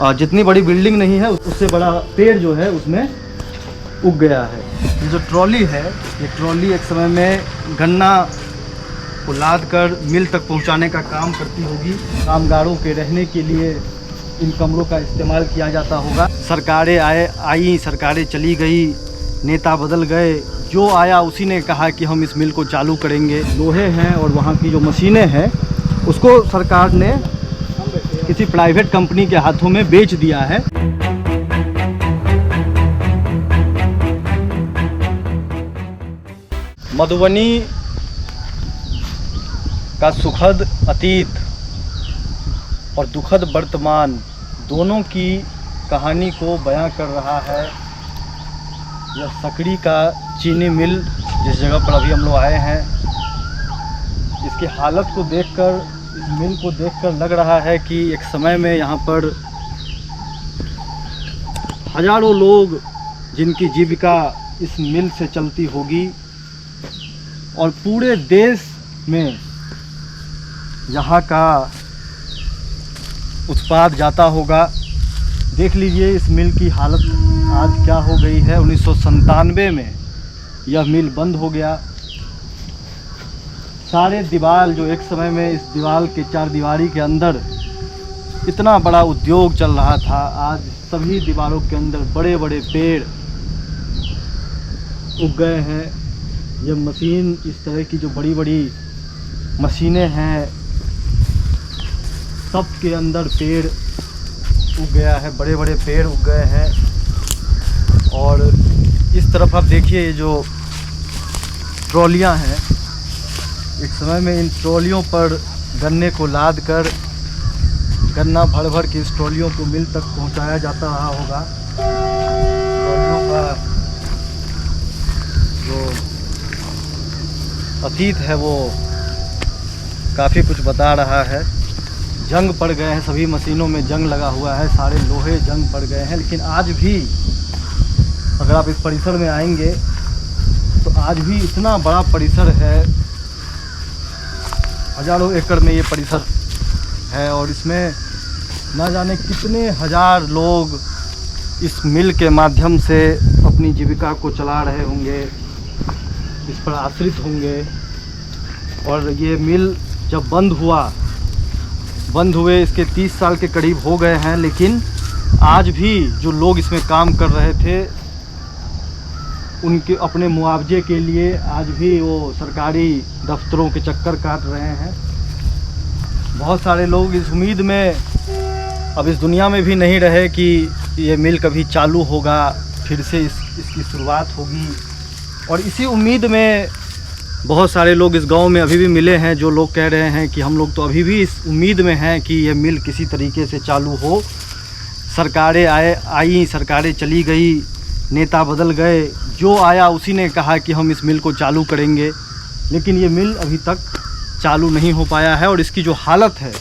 जितनी बड़ी बिल्डिंग नहीं है उससे बड़ा पेड़ जो है उसमें उग गया है। ये जो ट्रॉली है, ये ट्रॉली एक समय में गन्ना को लाद कर मिल तक पहुंचाने का काम करती होगी। कामगारों के रहने के लिए इन कमरों का इस्तेमाल किया जाता होगा। सरकारें आई, सरकारें चली गई, नेता बदल गए, जो आया उसी ने कहा कि हम इस मिल को चालू करेंगे। लोहे हैं और वहाँ की जो मशीनें हैं उसको सरकार ने किसी प्राइवेट कंपनी के हाथों में बेच दिया है। मधुबनी का सुखद अतीत और दुखद वर्तमान दोनों की कहानी को बयां कर रहा है यह सकड़ी का चीनी मिल, जिस जगह पर अभी हम लोग आए हैं। इसकी हालत को देखकर, इस मिल को देखकर लग रहा है कि एक समय में यहाँ पर हजारों लोग जिनकी जीविका इस मिल से चलती होगी और पूरे देश में यहाँ का उत्पाद जाता होगा। देख लीजिए इस मिल की हालत आज क्या हो गई है। 1997 में यह मिल बंद हो गया। सारे दीवार जो एक समय में इस दीवार के चार दीवारी के अंदर इतना बड़ा उद्योग चल रहा था, आज सभी दीवारों के अंदर बड़े बड़े पेड़ उग गए हैं। यह मशीन, इस तरह की जो बड़ी बड़ी मशीनें हैं, सब के अंदर पेड़ उग गया है, बड़े बड़े पेड़ उग गए हैं। और इस तरफ आप देखिए ये जो ट्रॉलियां हैं, एक समय में इन ट्रॉलियों पर गन्ने को लाद कर गन्ना भर भर के इस ट्रॉलियों को मिल तक पहुंचाया जाता रहा होगा। ट्रॉलियों का जो अतीत है वो काफ़ी कुछ बता रहा है। जंग पड़ गए हैं, सभी मशीनों में जंग लगा हुआ है, सारे लोहे जंग पड़ गए हैं। लेकिन आज भी अगर आप इस परिसर में आएंगे तो आज भी इतना बड़ा परिसर है, हजारों एकड़ में ये परिसर है और इसमें न जाने कितने हजार लोग इस मिल के माध्यम से अपनी जीविका को चला रहे होंगे, इस पर आश्रित होंगे। और ये मिल जब बंद हुए इसके 30 साल के करीब हो गए हैं, लेकिन आज भी जो लोग इसमें काम कर रहे थे उनके अपने मुआवजे के लिए आज भी वो सरकारी दफ्तरों के चक्कर काट रहे हैं। बहुत सारे लोग इस उम्मीद में अब इस दुनिया में भी नहीं रहे कि ये मिल कभी चालू होगा, फिर से इसकी शुरुआत होगी। और इसी उम्मीद में बहुत सारे लोग इस गांव में अभी भी मिले हैं, जो लोग कह रहे हैं कि हम लोग तो अभी भी इस उम्मीद में हैं कि ये मिल किसी तरीके से चालू हो। सरकारें आई, सरकारें चली गई, नेता बदल गए, जो आया उसी ने कहा कि हम इस मिल को चालू करेंगे। लेकिन ये मिल अभी तक चालू नहीं हो पाया है। और इसकी जो हालत है,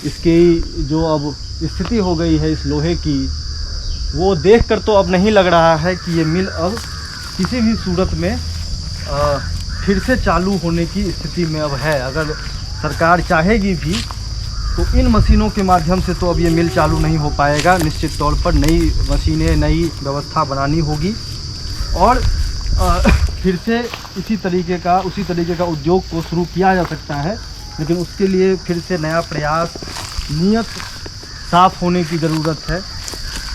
इसकी जो अब स्थिति हो गई है इस लोहे की, वो देखकर तो अब नहीं लग रहा है कि ये मिल अब किसी भी सूरत में फिर से चालू होने की स्थिति में अब है। अगर सरकार चाहेगी भी तो इन मशीनों के माध्यम से तो अब ये मिल चालू नहीं हो पाएगा। निश्चित तौर पर नई मशीनें, नई व्यवस्था बनानी होगी और फिर से उसी तरीके का उद्योग को शुरू किया जा सकता है। लेकिन उसके लिए फिर से नया प्रयास, नीयत साफ होने की ज़रूरत है।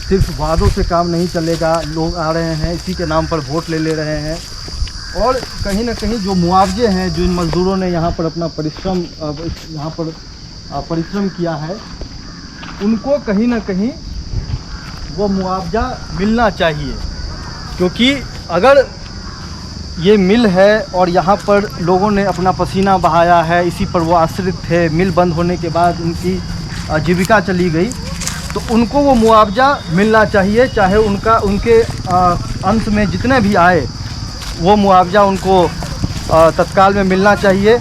सिर्फ वादों से काम नहीं चलेगा। लोग आ रहे हैं, इसी के नाम पर वोट ले रहे हैं और कहीं ना कहीं जो मुआवजे हैं, जो इन मज़दूरों ने यहाँ पर अपना परिश्रम किया है, उनको कहीं ना कहीं वो मुआवजा मिलना चाहिए। क्योंकि अगर ये मिल है और यहाँ पर लोगों ने अपना पसीना बहाया है, इसी पर वो आश्रित थे, मिल बंद होने के बाद उनकी जीविका चली गई, तो उनको वो मुआवजा मिलना चाहिए। चाहे उनके अंश में जितने भी आए वो मुआवजा उनको तत्काल में मिलना चाहिए।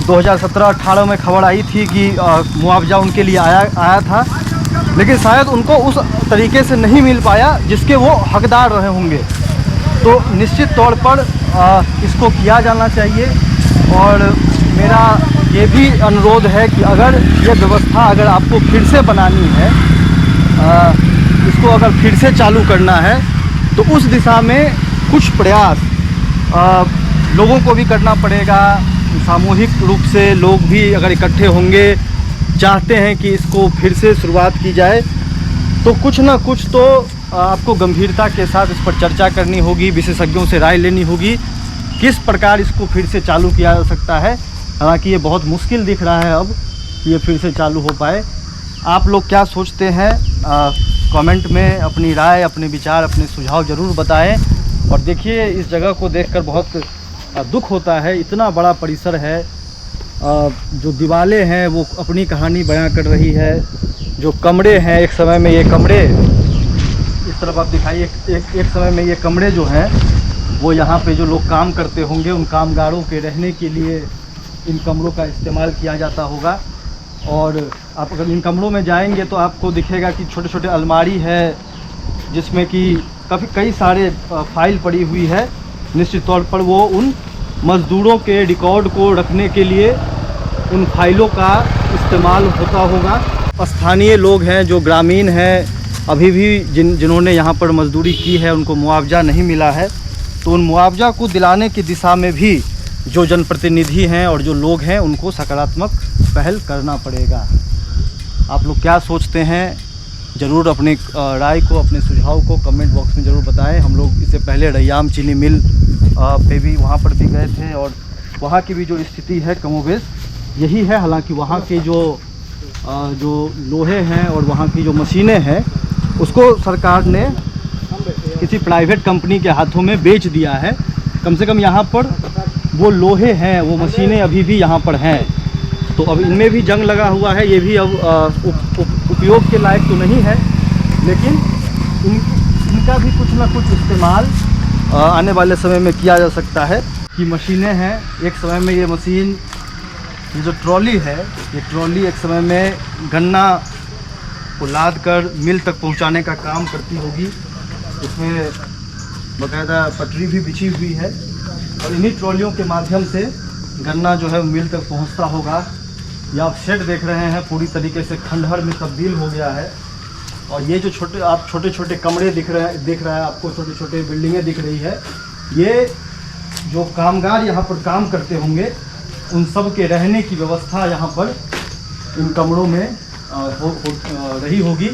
2017-18 में खबर आई थी कि मुआवजा उनके लिए आया था, लेकिन शायद उनको उस तरीके से नहीं मिल पाया जिसके वो हकदार रहे होंगे। तो निश्चित तौर पर इसको किया जाना चाहिए। और मेरा ये भी अनुरोध है कि अगर ये व्यवस्था अगर आपको फिर से बनानी है को अगर फिर से चालू करना है तो उस दिशा में कुछ प्रयास लोगों को भी करना पड़ेगा। सामूहिक रूप से लोग भी अगर इकट्ठे होंगे, चाहते हैं कि इसको फिर से शुरुआत की जाए, तो कुछ ना कुछ तो आपको गंभीरता के साथ इस पर चर्चा करनी होगी, विशेषज्ञों से राय लेनी होगी किस प्रकार इसको फिर से चालू किया जा सकता है। हालांकि ये बहुत मुश्किल दिख रहा है अब कि ये फिर से चालू हो पाए। आप लोग क्या सोचते हैं, कमेंट में अपनी राय, अपने विचार, अपने सुझाव ज़रूर बताएं। और देखिए, इस जगह को देखकर बहुत दुख होता है। इतना बड़ा परिसर है, जो दीवारें हैं वो अपनी कहानी बयां कर रही है। जो कमरे हैं, एक समय में ये कमरे, इस तरफ आप दिखाइए, एक समय में ये कमरे जो हैं वो यहाँ पे जो लोग काम करते होंगे, उन कामगारों के रहने के लिए इन कमरों का इस्तेमाल किया जाता होगा। और आप अगर इन कमरों में जाएंगे तो आपको दिखेगा कि छोटे छोटे अलमारी है, जिसमें कि कई सारे फाइल पड़ी हुई है। निश्चित तौर पर वो उन मज़दूरों के रिकॉर्ड को रखने के लिए उन फाइलों का इस्तेमाल होता होगा। स्थानीय लोग हैं, जो ग्रामीण हैं, अभी भी जिन्होंने यहाँ पर मजदूरी की है, उनको मुआवजा नहीं मिला है, तो उन मुआवजा को दिलाने की दिशा में भी जो जनप्रतिनिधि हैं और जो लोग हैं उनको सकारात्मक पहल करना पड़ेगा। आप लोग क्या सोचते हैं, ज़रूर अपनी राय को, अपने सुझाव को कमेंट बॉक्स में ज़रूर बताएं। हम लोग इससे पहले रैयाम चीनी मिल पे भी, वहाँ पर भी गए थे और वहाँ की भी जो स्थिति है कमोबेश यही है। हालांकि वहाँ के जो लोहे हैं और वहाँ की जो मशीनें हैं उसको सरकार ने किसी प्राइवेट कंपनी के हाथों में बेच दिया है। कम से कम यहाँ पर वो लोहे हैं, वो मशीनें अभी भी यहाँ पर हैं। तो अब इनमें भी जंग लगा हुआ है, ये भी अब उपयोग के लायक तो नहीं है, लेकिन इनका भी कुछ ना कुछ इस्तेमाल आने वाले समय में किया जा सकता है। कि मशीनें हैं, एक समय में ये मशीन, ये जो ट्रॉली है, ये ट्रॉली एक समय में गन्ना को लाद कर मिल तक पहुंचाने का काम करती होगी। इसमें बाकायदा पटरी भी बिछी हुई है और इन्हीं ट्रॉलियों के माध्यम से गन्ना जो है मिल तक पहुंचता होगा। ये आप शेड देख रहे हैं, पूरी तरीके से खंडहर में तब्दील हो गया है। और ये जो छोटे छोटे कमरे दिख रहा है आपको, छोटे छोटे बिल्डिंगें दिख रही है, ये जो कामगार यहाँ पर काम करते होंगे उन सब के रहने की व्यवस्था यहाँ पर इन कमरों में रही होगी।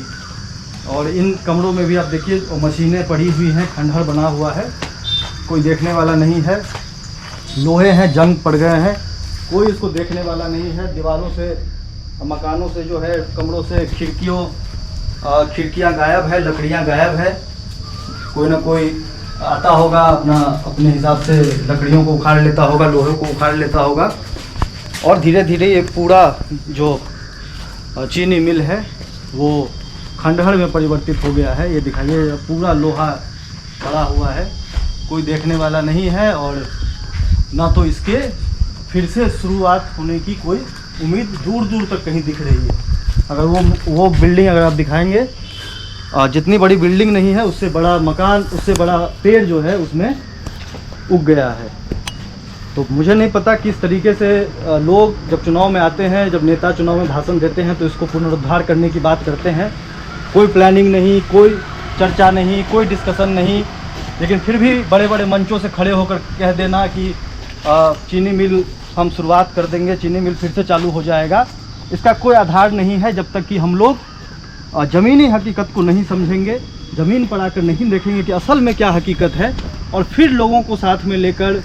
और इन कमरों में भी आप देखिए मशीनें पड़ी हुई हैं, खंडहर बना हुआ है, कोई देखने वाला नहीं है। लोहे हैं, जंग पड़ गए हैं, कोई इसको देखने वाला नहीं है। दीवारों से, मकानों से जो है, कमरों से खिड़कियाँ गायब है, लकड़ियाँ गायब है। कोई ना कोई आता होगा, अपने हिसाब से लकड़ियों को उखाड़ लेता होगा, लोहे को उखाड़ लेता होगा। और धीरे धीरे ये पूरा जो चीनी मिल है वो खंडहर में परिवर्तित हो गया है। ये दिखाइए, पूरा लोहा पड़ा हुआ है, कोई देखने वाला नहीं है और ना तो इसके फिर से शुरुआत होने की कोई उम्मीद दूर दूर तक कहीं दिख रही है। अगर वो बिल्डिंग अगर आप दिखाएंगे, जितनी बड़ी बिल्डिंग नहीं है, उससे बड़ा मकान, उससे बड़ा पेड़ जो है उसमें उग गया है। तो मुझे नहीं पता किस तरीके से लोग जब चुनाव में आते हैं, जब नेता चुनाव में भाषण देते हैं तो इसको पुनरुद्धार करने की बात करते हैं। कोई प्लानिंग नहीं, कोई चर्चा नहीं, कोई डिस्कशन नहीं, लेकिन फिर भी बड़े बड़े मंचों से खड़े होकर कह देना कि चीनी मिल हम शुरुआत कर देंगे, चीनी मिल फिर से चालू हो जाएगा, इसका कोई आधार नहीं है। जब तक कि हम लोग ज़मीनी हकीकत को नहीं समझेंगे, ज़मीन पर आकर नहीं देखेंगे कि असल में क्या हकीकत है, और फिर लोगों को साथ में लेकर,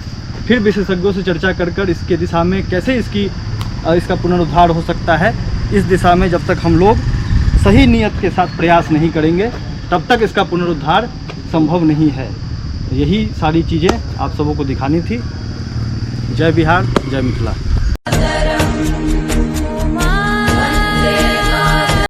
फिर विशेषज्ञों से चर्चा कर इसके दिशा में कैसे इसका पुनरुद्धार हो सकता है, इस दिशा में जब तक हम लोग सही नियत के साथ प्रयास नहीं करेंगे, तब तक इसका पुनरुद्धार संभव नहीं है। यही सारी चीज़ें आप सबों को दिखानी थी। जय बिहार, जय मिथिला।